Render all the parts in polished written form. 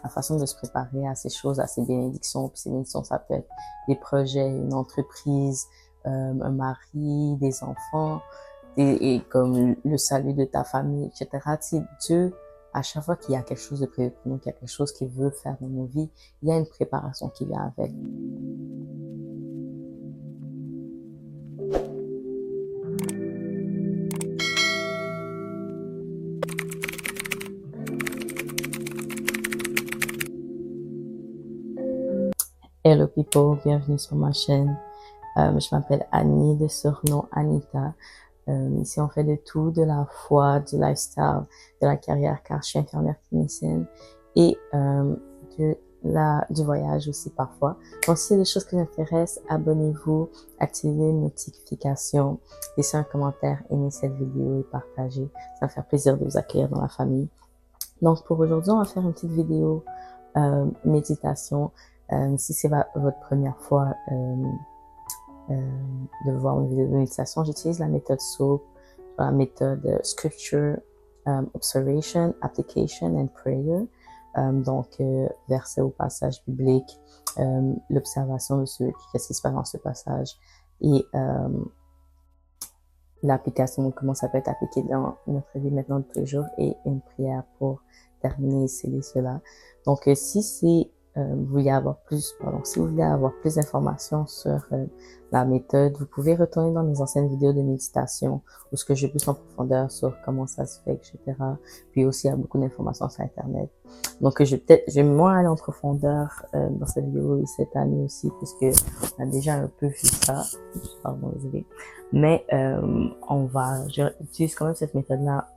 la façon de se préparer à ces choses, à ces bénédictions. Puis ces bénédictions, ça peut être des projets, une entreprise, un mari, des enfants, et comme le salut de ta famille, etc. Tu sais, Dieu, à chaque fois qu'il y a quelque chose de prévu pour nous, qu'il y a quelque chose qu'il veut faire dans nos vies, il y a une préparation qui vient avec. Hello people, bienvenue sur ma chaîne. Je m'appelle Annie, de surnom Anita. Ici, on fait de tout, de la foi, du lifestyle, de la carrière, car je suis infirmière clinicienne, et du voyage aussi parfois. Donc, si il y a des choses qui vous intéressent, abonnez-vous, activez les notifications, laissez un commentaire, aimez cette vidéo et partagez. Ça va faire plaisir de vous accueillir dans la famille. Donc, pour aujourd'hui, on va faire une petite vidéo méditation. Si c'est votre première fois de voir une vidéo de méditation, j'utilise la méthode SOAP, la méthode Scripture, Observation, Application and Prayer. Donc, verset au passage biblique, l'observation de qu'est-ce qui se passe dans ce passage, et l'application, comment ça peut être appliqué dans notre vie maintenant de tous les jours, et une prière pour terminer et sceller cela. Donc, si vous voulez avoir plus d'informations sur la méthode, vous pouvez retourner dans mes anciennes vidéos de méditation où ce que j'ai plus en profondeur sur comment ça se fait, etc. Puis aussi, il y a beaucoup d'informations sur Internet. Donc, je vais moins aller en profondeur dans cette vidéo cette année aussi, puisque on a déjà un peu vu ça. Pardon, désolé. Mais j'utilise quand même cette méthode-là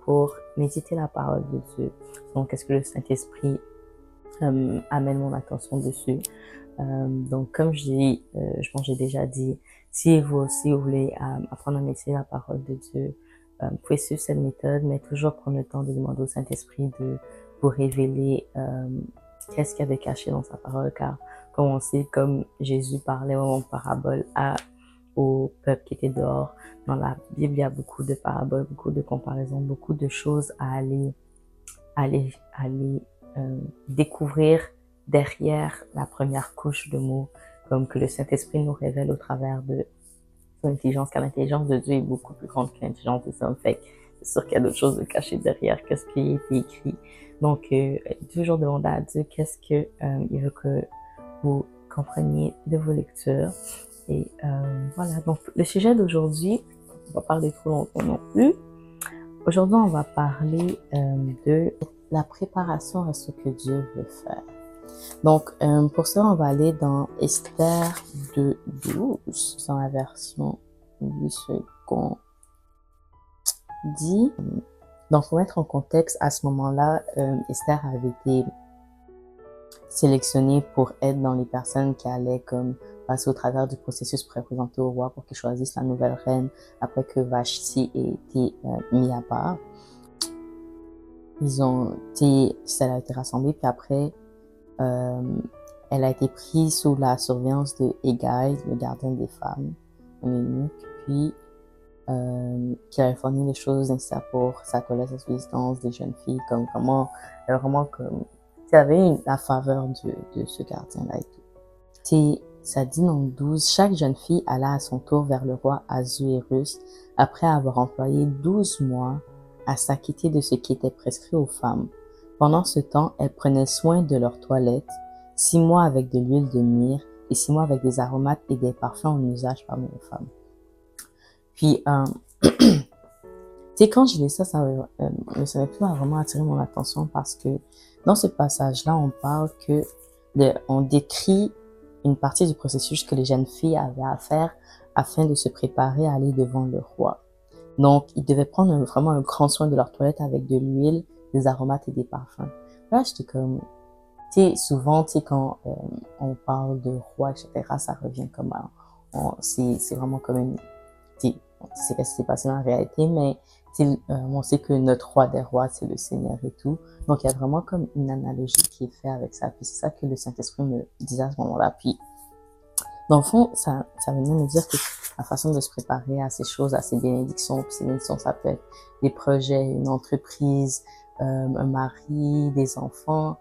pour méditer la parole de Dieu. Donc, est-ce que le Saint-Esprit amène mon attention dessus. Donc, comme je pense que j'ai déjà dit, si vous aussi vous voulez apprendre à méditer la parole de Dieu, vous pouvez suivre cette méthode, mais toujours prendre le temps de demander au Saint-Esprit de vous révéler qu'est-ce qu'il y a de caché dans sa parole, car comme on sait, comme Jésus parlait en parabole au peuple qui était dehors, dans la Bible, il y a beaucoup de paraboles, beaucoup de comparaisons, beaucoup de choses à aller découvrir derrière la première couche de mots, comme que le Saint-Esprit nous révèle au travers de son intelligence, car l'intelligence de Dieu est beaucoup plus grande que l'intelligence des hommes. Fait c'est sûr qu'il y a d'autres choses de cachées derrière qu'est-ce qui a été écrit. Donc, toujours demander à Dieu qu'est-ce que il veut que vous compreniez de vos lectures. Et voilà, donc le sujet d'aujourd'hui, on va parler trop longtemps non plus. Aujourd'hui, on va parler de la préparation à ce que Dieu veut faire. Donc, pour ça, on va aller dans Esther 2:12, dans la version 8 secondes. Donc, pour mettre en contexte, à ce moment-là, Esther avait été sélectionnée pour être dans les personnes qui allaient comme passer au travers du processus présenté au roi pour qu'il choisisse la nouvelle reine après que Vashti ait été mis à part. Elle a été rassemblée, puis après, elle a été prise sous la surveillance de Hégai, le gardien des femmes, un eunuque, puis qui avait fourni les choses nécessaires pour sa collègue, sa subsistance des jeunes filles, comme vraiment, elle avait la faveur de ce gardien-là et tout. Ça dit dans le 12, chaque jeune fille alla à son tour vers le roi Assuérus après avoir employé 12 mois à s'acquitter de ce qui était prescrit aux femmes. Pendant ce temps, elles prenaient soin de leur toilette, 6 mois avec de l'huile de myrrhe et 6 mois avec des aromates et des parfums en usage parmi les femmes. Puis, quand je lis ça, ça m'a plus vraiment attiré mon attention parce que dans ce passage-là, on décrit une partie du processus que les jeunes filles avaient à faire afin de se préparer à aller devant le roi. Donc, ils devaient prendre vraiment un grand soin de leur toilette avec de l'huile, des aromates et des parfums. Là, j'étais comme, souvent, quand on parle de roi, etc., ça revient comme, c'est vraiment comme une, c'est pas ce qui s'est passé dans la réalité, mais on sait que notre roi des rois, c'est le Seigneur et tout. Donc, il y a vraiment comme une analogie qui est faite avec ça. Puis c'est ça que le Saint-Esprit me disait à ce moment-là. Puis, dans le fond, ça venait me dire que la façon de se préparer à ces choses, à ces bénédictions, puis ces bénédictions, ça peut être des projets, une entreprise, un mari, des enfants,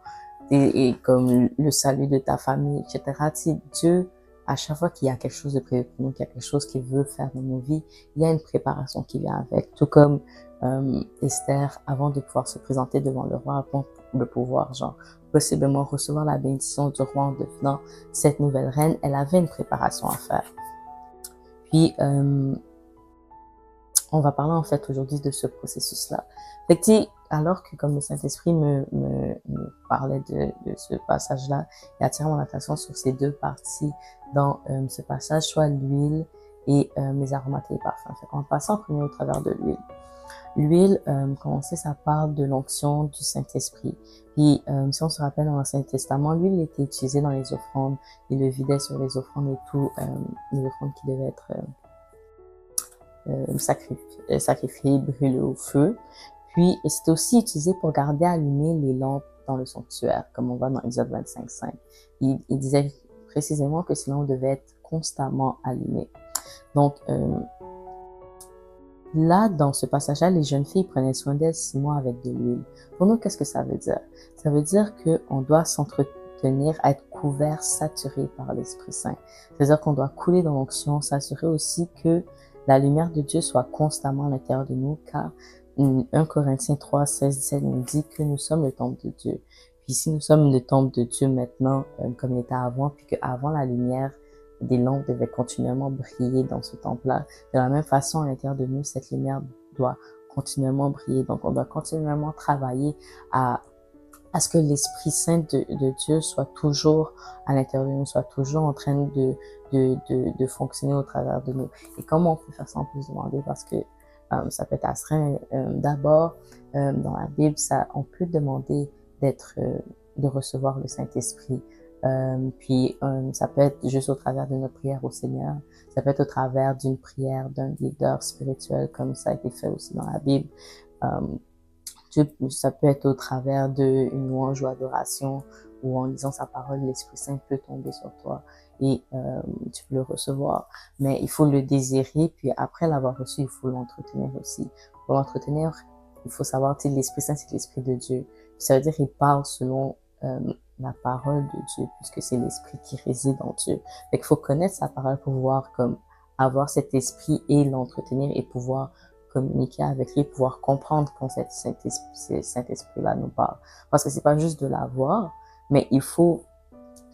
et comme le salut de ta famille, etc. Tu sais, Dieu, à chaque fois qu'il y a quelque chose de prévu pour nous, qu'il y a quelque chose qu'il veut faire dans nos vies, il y a une préparation qui vient avec. Tout comme Esther, avant de pouvoir se présenter devant le roi, avant de pouvoir, genre, possiblement recevoir la bénédiction du roi en devenant cette nouvelle reine, elle avait une préparation à faire. Puis, on va parler en fait aujourd'hui de ce processus-là. Fait que, alors que comme le Saint-Esprit me parlait de ce passage-là, il attire mon attention sur ces deux parties dans ce passage, soit l'huile et les aromates et les parfums. Fait qu'on va passer en premier au travers de l'huile. L'huile, comme on sait, ça parle de l'onction du Saint-Esprit. Puis, si on se rappelle dans l'Ancien Testament, l'huile était utilisée dans les offrandes. Il le vidait sur les offrandes et tout, les offrandes qui devaient être sacrifié, brûlé au feu. Puis, c'était aussi utilisé pour garder allumées les lampes dans le sanctuaire, comme on voit dans Exode 25:5. Il disait précisément que ces lampes devaient être constamment allumées. Donc, là, dans ce passage-là, les jeunes filles prenaient soin d'elles 6 mois avec de l'huile. Pour nous, qu'est-ce que ça veut dire? Ça veut dire qu'on doit s'entretenir à être couvert, saturé par l'Esprit Saint. C'est-à-dire qu'on doit couler dans l'onction, s'assurer aussi que la lumière de Dieu soit constamment à l'intérieur de nous, car 1 Corinthiens 3:16-17 nous dit que nous sommes le temple de Dieu. Puis si nous sommes le temple de Dieu maintenant, comme il était avant, puis qu'avant la lumière des lampes devait continuellement briller dans ce temple-là, de la même façon, à l'intérieur de nous, cette lumière doit continuellement briller. Donc, on doit continuellement travailler à ce que l'Esprit Saint de Dieu soit toujours à l'intérieur de nous, soit toujours en train de fonctionner au travers de nous. Et comment on peut faire ça? On peut se demander parce que ça peut être astreint. D'abord, dans la Bible, on peut demander de recevoir le Saint-Esprit. Puis ça peut être juste au travers de notre prière au Seigneur. Ça peut être au travers d'une prière d'un leader spirituel, comme ça a été fait aussi dans la Bible. Ça peut être au travers d'une louange ou adoration, ou en lisant sa parole, l'Esprit Saint peut tomber sur toi et tu peux le recevoir. Mais il faut le désirer, puis après l'avoir reçu, il faut l'entretenir aussi. Pour l'entretenir, il faut savoir que l'Esprit Saint, c'est l'Esprit de Dieu. Ça veut dire qu'il parle selon la parole de Dieu, puisque c'est l'Esprit qui réside en Dieu. Fait qu'il faut connaître sa parole pour pouvoir comme avoir cet esprit et l'entretenir et pouvoir communiquer avec lui, pouvoir comprendre quand cet Saint-Esprit-là nous parle. Parce que c'est pas juste de l'avoir, mais il faut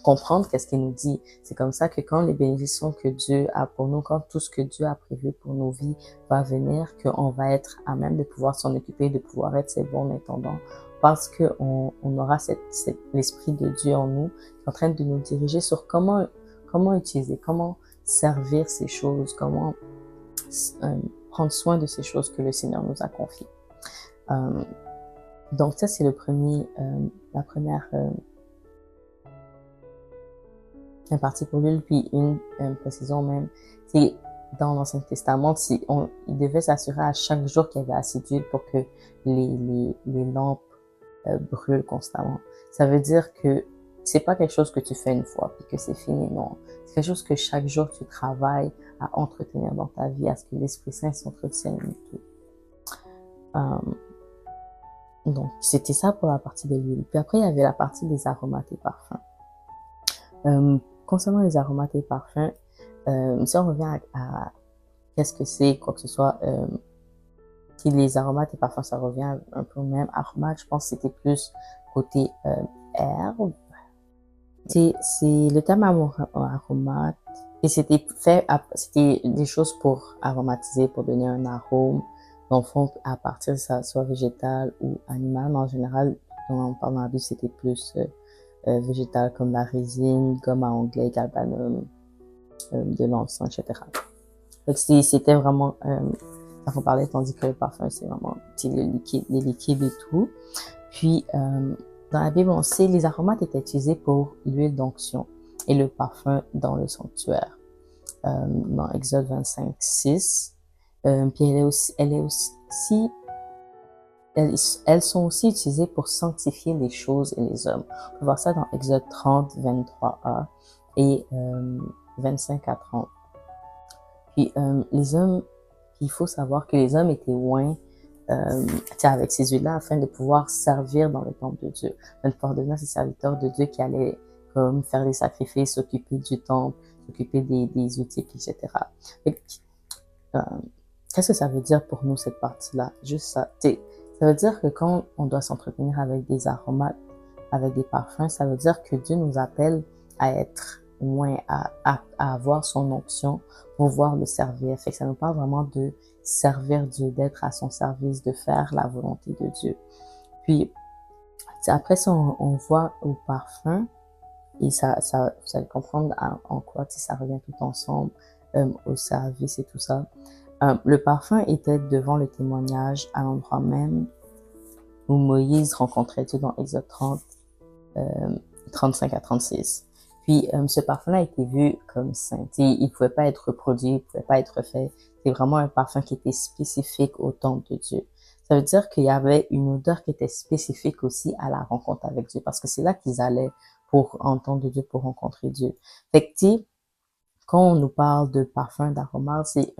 comprendre qu'est-ce qu'il nous dit. C'est comme ça que quand les bénédictions que Dieu a pour nous, quand tout ce que Dieu a prévu pour nos vies va venir, qu'on va être à même de pouvoir s'en occuper, de pouvoir être ses bons intendants, parce que on aura l'Esprit de Dieu en nous, qui est en train de nous diriger sur comment utiliser, comment servir ces choses, comment prendre soin de ces choses que le Seigneur nous a confiées. Donc ça, c'est la première partie pour l'huile. Puis une précision même, c'est dans l'Ancien Testament, il devait s'assurer à chaque jour qu'il y avait assez d'huile pour que les lampes brûlent constamment. Ça veut dire que c'est pas quelque chose que tu fais une fois puis que c'est fini, non. C'est quelque chose que chaque jour tu travailles à entretenir dans ta vie, à ce que l'Esprit Saint s'entretienne et tout. Donc, c'était ça pour la partie de l'huile. Puis après, il y avait la partie des aromates et parfums. Concernant les aromates et parfums, si on revient à qu'est-ce que c'est, quoi que ce soit, les aromates et parfums, ça revient un peu au même. Aromates, je pense que c'était plus côté herbe. C'est le terme aromate. Et c'était des choses pour aromatiser, pour donner un arôme. Dans le fond, à partir de ça, soit végétal ou animal, mais en général, quand on parle dans la Bible, c'était plus végétal, comme la résine, gomme à onglet, galbanum, de l'encens, etc. Donc c'était vraiment ça faut parler, tandis que le parfum, c'est vraiment les liquides et tout. Puis dans la Bible, on sait les aromates étaient utilisés pour l'huile d'onction et le parfum dans le sanctuaire. Dans Exode 25:6. Puis elles sont aussi utilisées pour sanctifier les choses et les hommes. On peut voir ça dans Exode 30:23a et 25 à 30. Puis les hommes, il faut savoir que les hommes étaient oints avec ces huiles-là afin de pouvoir servir dans le temple de Dieu, afin de pouvoir devenir ces serviteurs de Dieu qui allaient comme faire des sacrifices, s'occuper du temple, s'occuper des outils, etc. Et, qu'est-ce que ça veut dire pour nous cette partie-là? Juste ça. Ça veut dire que quand on doit s'entretenir avec des aromates, avec des parfums, ça veut dire que Dieu nous appelle à être moins, à avoir son onction pour pouvoir le servir. Fait que ça nous parle vraiment de servir Dieu, d'être à son service, de faire la volonté de Dieu. Puis, après ça, on voit au parfum, et ça, vous allez comprendre en quoi ça revient tout ensemble, au service et tout ça. Le parfum était devant le témoignage à l'endroit même où Moïse rencontrait Dieu dans Exode 30, 35 à 36. Puis, ce parfum-là a été vu comme saint. Il ne pouvait pas être reproduit, il ne pouvait pas être fait. C'est vraiment un parfum qui était spécifique au temple de Dieu. Ça veut dire qu'il y avait une odeur qui était spécifique aussi à la rencontre avec Dieu, parce que c'est là qu'ils allaient pour entendre Dieu, pour rencontrer Dieu. Fait que, quand on nous parle de parfum, d'aroma, c'est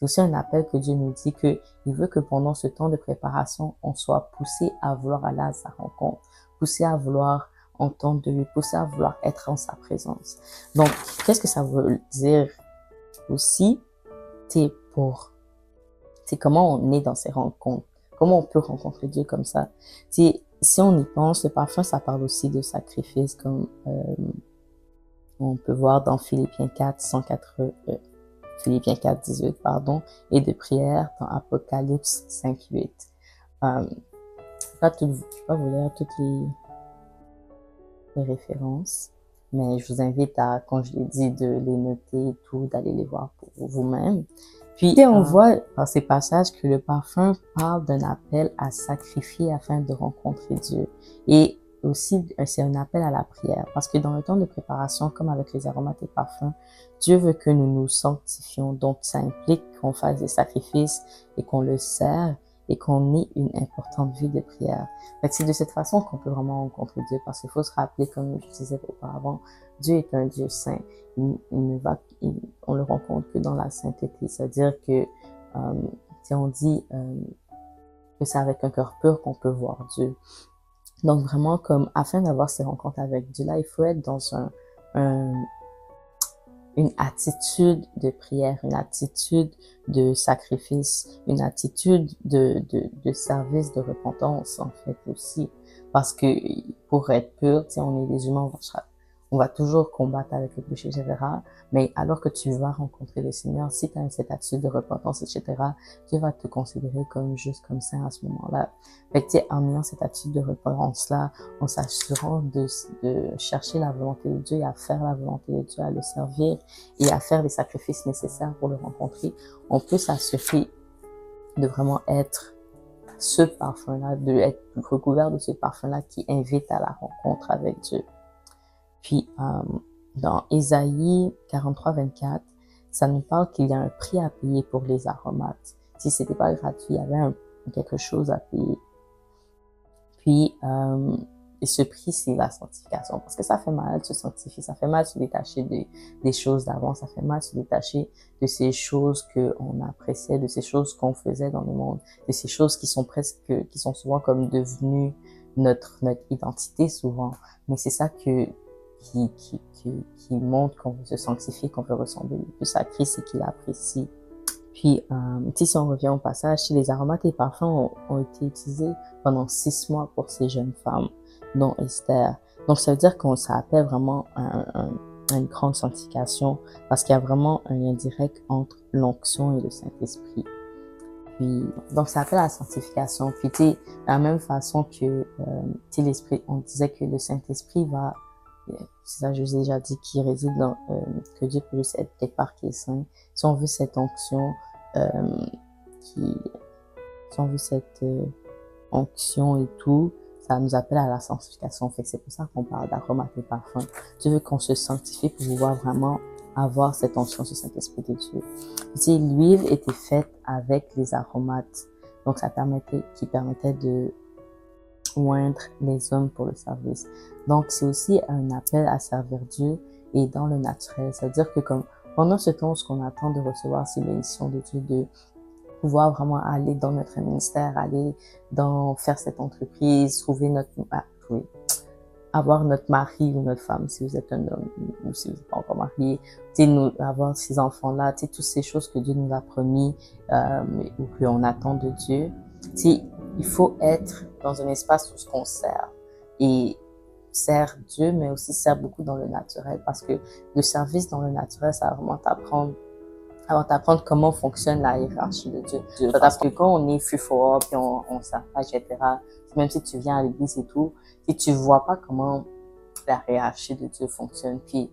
aussi un appel que Dieu nous dit que il veut que pendant ce temps de préparation, on soit poussé à vouloir aller à sa rencontre, poussé à vouloir entendre de lui, poussé à vouloir être en sa présence. Donc, qu'est-ce que ça veut dire aussi? C'est comment on est dans ces rencontres, comment on peut rencontrer Dieu comme ça. Si on y pense, le parfum, ça parle aussi de sacrifice, comme on peut voir dans Philippiens 4, 18, pardon, et de prière dans Apocalypse 5, 8. Je ne vais pas vous lire toutes les références, mais je vous invite à, quand je l'ai dit, de les noter et tout, d'aller les voir pour vous-même. Puis, on voit dans ces passages que le parfum parle d'un appel à sacrifier afin de rencontrer Dieu. Et aussi, c'est un appel à la prière. Parce que dans le temps de préparation, comme avec les aromates et parfums, Dieu veut que nous nous sanctifions. Donc, ça implique qu'on fasse des sacrifices et qu'on le sert et qu'on ait une importante vie de prière. C'est de cette façon qu'on peut vraiment rencontrer Dieu. Parce qu'il faut se rappeler, comme je disais auparavant, Dieu est un Dieu saint. On le rencontre que dans la sainteté. C'est-à-dire que, si on dit que c'est avec un cœur pur qu'on peut voir Dieu. Donc vraiment, comme afin d'avoir ces rencontres avec Dieu là, il faut être dans une attitude de prière, une attitude de sacrifice, une attitude de service, de repentance en fait aussi. Parce que pour être pur, on est des humains, on va toujours combattre avec le péché, etc. Mais alors que tu vas rencontrer le Seigneur, si tu as cette attitude de repentance, etc., Dieu va te considérer comme juste, comme saint à ce moment-là. Fait que, en ayant cette attitude de repentance-là, en s'assurant de chercher la volonté de Dieu et à faire la volonté de Dieu, à le servir et à faire les sacrifices nécessaires pour le rencontrer, on peut s'assurer de vraiment être ce parfum-là, de être recouvert de ce parfum-là qui invite à la rencontre avec Dieu. Puis, dans Ésaïe 43, 24, ça nous parle qu'il y a un prix à payer pour les aromates. Si c'était pas gratuit, il y avait quelque chose à payer. Puis, et ce prix, c'est la sanctification. Parce que ça fait mal de se sanctifier, ça fait mal de se détacher des choses d'avant, ça fait mal de se détacher de ces choses qu'on appréciait, de ces choses qu'on faisait dans le monde, de ces choses qui sont souvent comme devenues notre identité souvent. Mais c'est ça qui montre qu'on veut se sanctifier, qu'on veut ressembler le plus à Christ et qu'il apprécie. Puis, si on revient au passage, les aromates et parfums ont été utilisés pendant 6 mois pour ces jeunes femmes, dont Esther. Donc, ça veut dire ça appelle vraiment une grande sanctification, parce qu'il y a vraiment un lien direct entre l'onction et le Saint-Esprit. Puis, donc, ça appelle à la sanctification. Puis, de la même façon que, l'Esprit, on disait que le Saint-Esprit va, c'est ça, je vous ai déjà dit, qui réside que Dieu peut juste être quelque part qui est saint. Si on veut cette onction, onction et tout, ça nous appelle à la sanctification. Fait que c'est pour ça qu'on parle d'aromates et parfums. Dieu veut qu'on se sanctifie pour pouvoir vraiment avoir cette onction du Saint-Esprit de Dieu. L'huile était faite avec les aromates. Donc, qui permettait de oindre les hommes pour le service. Donc, c'est aussi un appel à servir Dieu et dans le naturel. C'est-à-dire que pendant ce temps, ce qu'on attend de recevoir, c'est l'émission de Dieu, de pouvoir vraiment aller dans notre ministère, aller dans faire cette entreprise, trouver oui, avoir notre mari ou notre femme si vous êtes un homme ou si vous n'êtes pas encore marié, tu sais, nous avoir ces enfants-là, tu sais, toutes ces choses que Dieu nous a promis ou qu'on attend de Dieu. Tu sais, il faut être dans un espace où ce qu'on sert et sert Dieu, mais aussi sert beaucoup dans le naturel parce que le service dans le naturel, ça va vraiment t'apprendre comment fonctionne la hiérarchie de Dieu. Parce que quand on est fort puis on sert pas, etc., même si tu viens à l'église et tout, si tu vois pas comment la hiérarchie de Dieu fonctionne, puis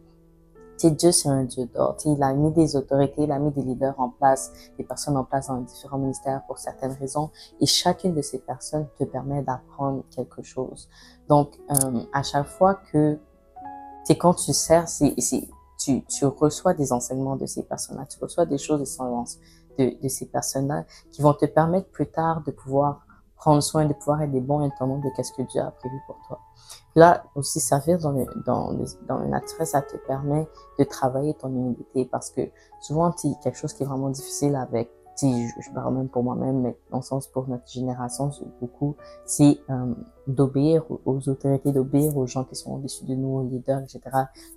tu sais, Dieu, c'est un Dieu d'ordre. Il a mis des autorités, il a mis des leaders en place, des personnes en place dans différents ministères pour certaines raisons. Et chacune de ces personnes te permet d'apprendre quelque chose. Donc, à chaque fois que, tu sais, quand tu sers, tu reçois des enseignements de ces personnes-là, tu reçois des choses de ces personnes-là qui vont te permettre plus tard de pouvoir prendre soin, de pouvoir être des bons intendants de qu'est-ce que Dieu a prévu pour toi. Là, aussi, servir dans le naturel, ça te permet de travailler ton humilité parce que souvent, quelque chose qui est vraiment difficile avec, je parle même pour moi-même, mais dans le sens pour notre génération, beaucoup, c'est d'obéir aux autorités, d'obéir aux gens qui sont au-dessus de nous, aux leaders, etc.,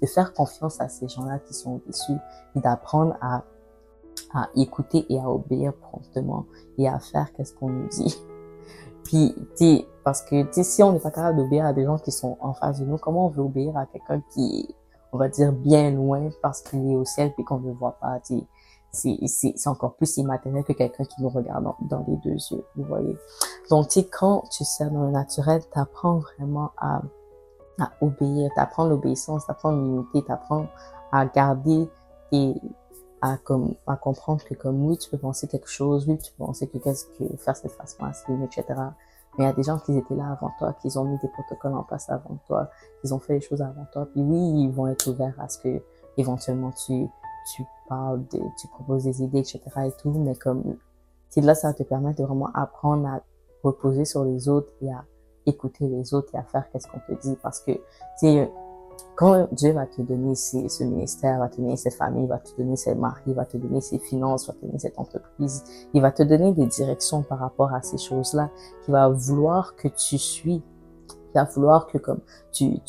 de faire confiance à ces gens-là qui sont au-dessus et d'apprendre à écouter et à obéir promptement et à faire qu'est-ce qu'on nous dit. Puis, parce que, si on n'est pas capable d'obéir à des gens qui sont en face de nous, comment on veut obéir à quelqu'un qui est, on va dire, bien loin parce qu'il est au ciel puis qu'on ne le voit pas, c'est encore plus immatériel que quelqu'un qui nous regarde dans les deux yeux, vous voyez. Donc, quand tu sers dans le naturel, t'apprends vraiment à obéir, t'apprends l'obéissance, t'apprends l'humilité, t'apprends à garder et à comprendre que comme oui, tu peux penser quelque chose, oui, tu peux penser que qu'est-ce que faire cette façon masculine, etc. Mais il y a des gens qui étaient là avant toi, qui ont mis des protocoles en place avant toi, qui ont fait les choses avant toi. Puis oui, ils vont être ouverts à ce que éventuellement tu parles, tu proposes des idées, etc. et tout. Mais comme, là, ça va te permettre de vraiment apprendre à reposer sur les autres et à écouter les autres et à faire qu'est-ce qu'on te dit. Parce que, quand Dieu va te donner ce ministère, va te donner cette famille, va te donner ses maris, va te donner ses finances, va te donner cette entreprise, il va te donner des directions par rapport à ces choses-là qu'il va vouloir que tu suis, il va vouloir que comme tu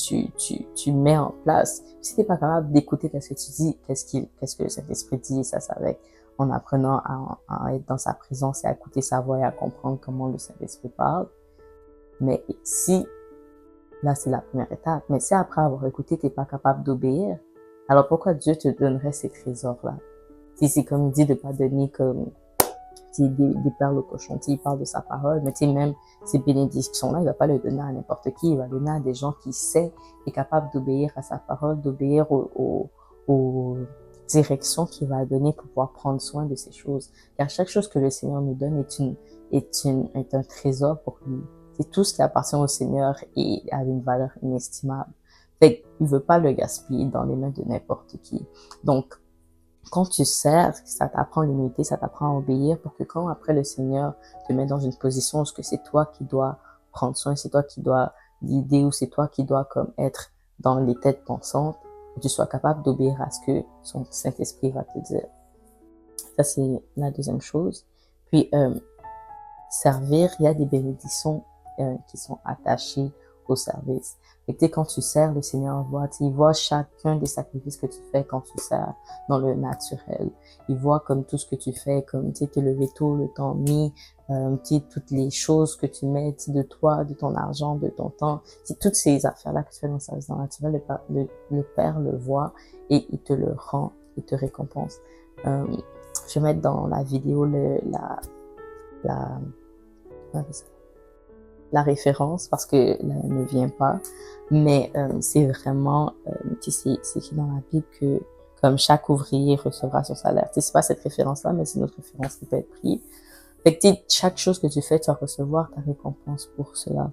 mets en place. Si t'es pas capable d'écouter qu'est-ce que tu dis, qu'est-ce que cet esprit dit, ça avec en apprenant à être dans sa présence et à écouter sa voix et à comprendre comment le Saint-Esprit parle. Mais si là, c'est la première étape. Mais si après avoir écouté, t'es pas capable d'obéir, alors pourquoi Dieu te donnerait ces trésors-là? Si c'est comme il dit de pas donner comme des perles au cochon, il parle de sa parole, mais même ces bénédictions-là, il va pas les donner à n'importe qui, il va les donner à des gens qui sait est capable d'obéir à sa parole, d'obéir aux directions qu'il va donner pour pouvoir prendre soin de ces choses. Car chaque chose que le Seigneur nous donne est un trésor pour lui. C'est tout ce qui appartient au Seigneur et a une valeur inestimable. Fait qu'il veut pas le gaspiller dans les mains de n'importe qui. Donc, quand tu sers, ça t'apprend l'humilité, ça t'apprend à obéir pour que quand après le Seigneur te met dans une position où c'est toi qui dois prendre soin, c'est toi qui dois guider ou c'est toi qui dois comme être dans les têtes pensantes, que tu sois capable d'obéir à ce que son Saint-Esprit va te dire. Ça, c'est la deuxième chose. Puis, servir, il y a des bénédictions qui sont attachés au service. Et quand tu sers, le Seigneur il voit chacun des sacrifices que tu fais quand tu sers dans le naturel. Il voit comme tout ce que tu fais, comme te lever tôt, le temps mis, toutes les choses que tu mets de toi, de ton argent, de ton temps, toutes ces affaires-là que tu fais dans le service dans le naturel, le Père le voit et il te le rend, il te récompense. Je vais mettre dans la vidéo la référence parce que là, elle ne vient pas, mais c'est vraiment c'est écrit dans la Bible que comme chaque ouvrier recevra son salaire. C'est pas cette référence-là, mais c'est une autre référence qui peut être prise. Fait que chaque chose que tu fais, tu vas recevoir ta récompense pour cela.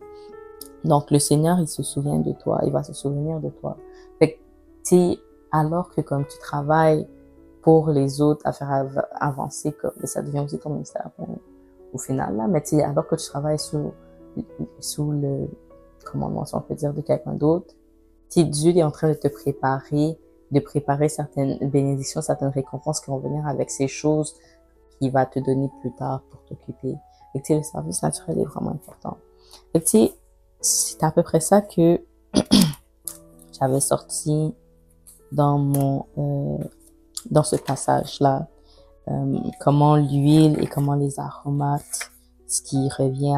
Donc le Seigneur, il se souvient de toi, il va se souvenir de toi. Fait que alors que comme tu travailles pour les autres à faire avancer, comme ça devient aussi ton ministère au final là, mais alors que tu travailles sous le commandement, si on peut dire, de quelqu'un d'autre, Dieu est en train de préparer certaines bénédictions, certaines récompenses qui vont venir avec ces choses qu'il va te donner plus tard pour t'occuper. Et le service naturel est vraiment important. Et tu sais, c'est à peu près ça que j'avais sorti dans dans ce passage-là. Comment l'huile et comment les aromates, ce qui revient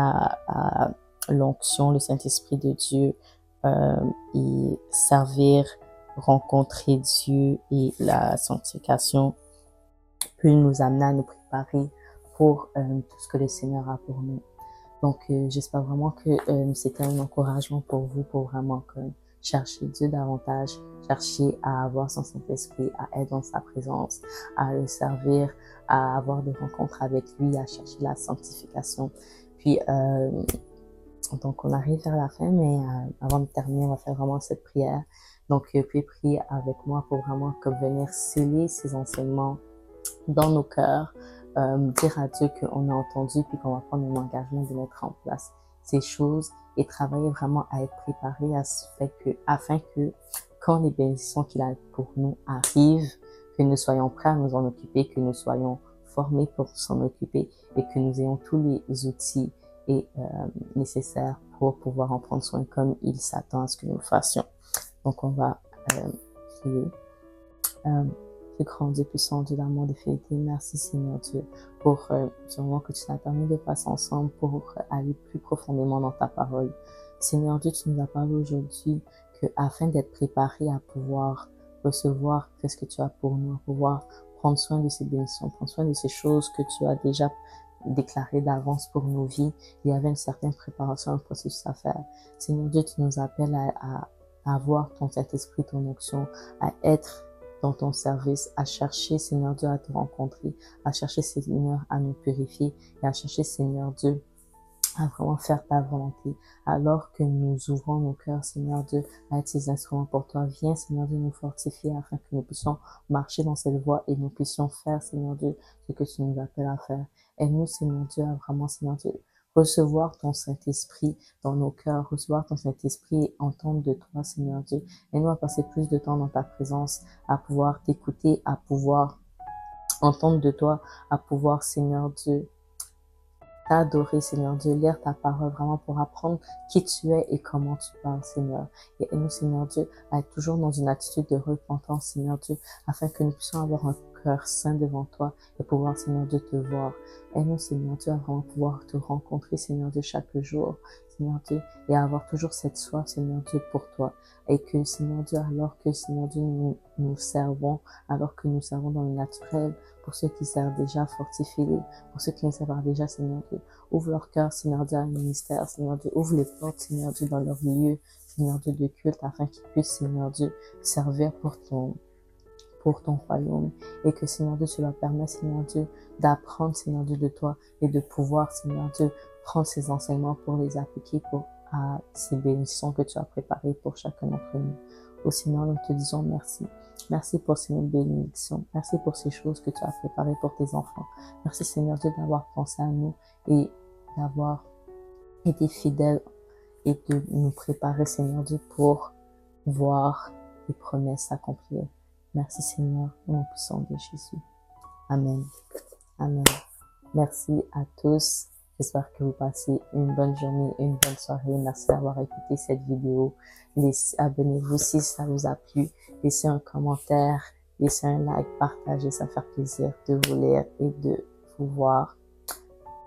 à l'onction, le Saint-Esprit de Dieu, et servir, rencontrer Dieu et la sanctification peut nous amener à nous préparer pour tout ce que le Seigneur a pour nous. Donc, j'espère vraiment que c'était un encouragement pour vous, pour vraiment chercher Dieu davantage, chercher à avoir son Saint-Esprit, à être dans sa présence, à le servir, à avoir des rencontres avec lui, à chercher la sanctification. Puis, donc, on arrive vers la fin, mais avant de terminer, on va faire vraiment cette prière. Donc, puis prier avec moi pour vraiment venir sceller ces enseignements dans nos cœurs, dire à Dieu qu'on a entendu puis qu'on va prendre un engagement de mettre en place ces choses et travailler vraiment à être préparé à ce fait que, afin que quand les bénédictions qu'il a pour nous arrivent, que nous soyons prêts à nous en occuper, que nous soyons formés pour s'en occuper et que nous ayons tous les outils et nécessaires pour pouvoir en prendre soin comme il s'attend à ce que nous le fassions. Donc on va prier. Grand Dieu puissant, Dieu d'amour, de fidélité, merci Seigneur Dieu pour ce moment que tu nous as permis de passer ensemble pour aller plus profondément dans ta parole. Seigneur Dieu, tu nous as parlé aujourd'hui que afin d'être préparé à pouvoir recevoir ce que tu as pour nous, à pouvoir prendre soin de ces bénédictions, prendre soin de ces choses que tu as déjà déclarées d'avance pour nos vies, il y avait une certaine préparation, un processus à faire. Seigneur Dieu, tu nous appelles à avoir ton Saint-Esprit, ton onction, à être dans ton service, à chercher, Seigneur Dieu, à te rencontrer, à chercher, Seigneur, à nous purifier et à chercher, Seigneur Dieu, à vraiment faire ta volonté. Alors que nous ouvrons nos cœurs, Seigneur Dieu, à être ces instruments pour toi, viens, Seigneur Dieu, nous fortifier afin que nous puissions marcher dans cette voie et nous puissions faire, Seigneur Dieu, ce que tu nous appelles à faire. Aide-nous, Seigneur Dieu, à vraiment, Seigneur Dieu, recevoir ton Saint-Esprit dans nos cœurs, recevoir ton Saint-Esprit et entendre de toi, Seigneur Dieu. Aide-nous à passer plus de temps dans ta présence, à pouvoir t'écouter, à pouvoir entendre de toi, à pouvoir, Seigneur Dieu, t'adorer, Seigneur Dieu, lire ta parole vraiment pour apprendre qui tu es et comment tu parles, Seigneur. Et aide-nous, Seigneur Dieu, à être toujours dans une attitude de repentance, Seigneur Dieu, afin que nous puissions avoir un cœur saint devant toi et pouvoir, Seigneur Dieu, te voir. Aide-nous, Seigneur Dieu, à vraiment pouvoir te rencontrer, Seigneur Dieu, chaque jour, Seigneur Dieu, et à avoir toujours cette soif, Seigneur Dieu, pour toi. Et que, Seigneur Dieu, alors que, Seigneur Dieu, nous servons, alors que nous servons dans le naturel, pour ceux qui servent déjà, fortifie-les. Pour ceux qui ne servent déjà, Seigneur Dieu, ouvre leur cœur, Seigneur Dieu, à un ministère, Seigneur Dieu, ouvre les portes, Seigneur Dieu, dans leur lieu, Seigneur Dieu, de culte, afin qu'ils puissent, Seigneur Dieu, servir pour ton royaume. Et que, Seigneur Dieu, tu leur permets, Seigneur Dieu, d'apprendre, Seigneur Dieu, de toi et de pouvoir, Seigneur Dieu, prendre ces enseignements pour les appliquer à ces bénédictions que tu as préparées pour chacun d'entre nous. Au Seigneur, nous te disons merci. Merci pour ces bénédictions. Merci pour ces choses que tu as préparées pour tes enfants. Merci, Seigneur Dieu, d'avoir pensé à nous et d'avoir été fidèle et de nous préparer, Seigneur Dieu, pour voir tes promesses s'accomplir. Merci, Seigneur, au nom puissant de Jésus. Amen. Amen. Merci à tous. J'espère que vous passez une bonne journée, une bonne soirée. Merci d'avoir écouté cette vidéo. Abonnez-vous si ça vous a plu. Laissez un commentaire, laissez un like, partagez. Ça fait plaisir de vous lire et de vous voir.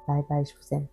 Bye bye, je vous aime.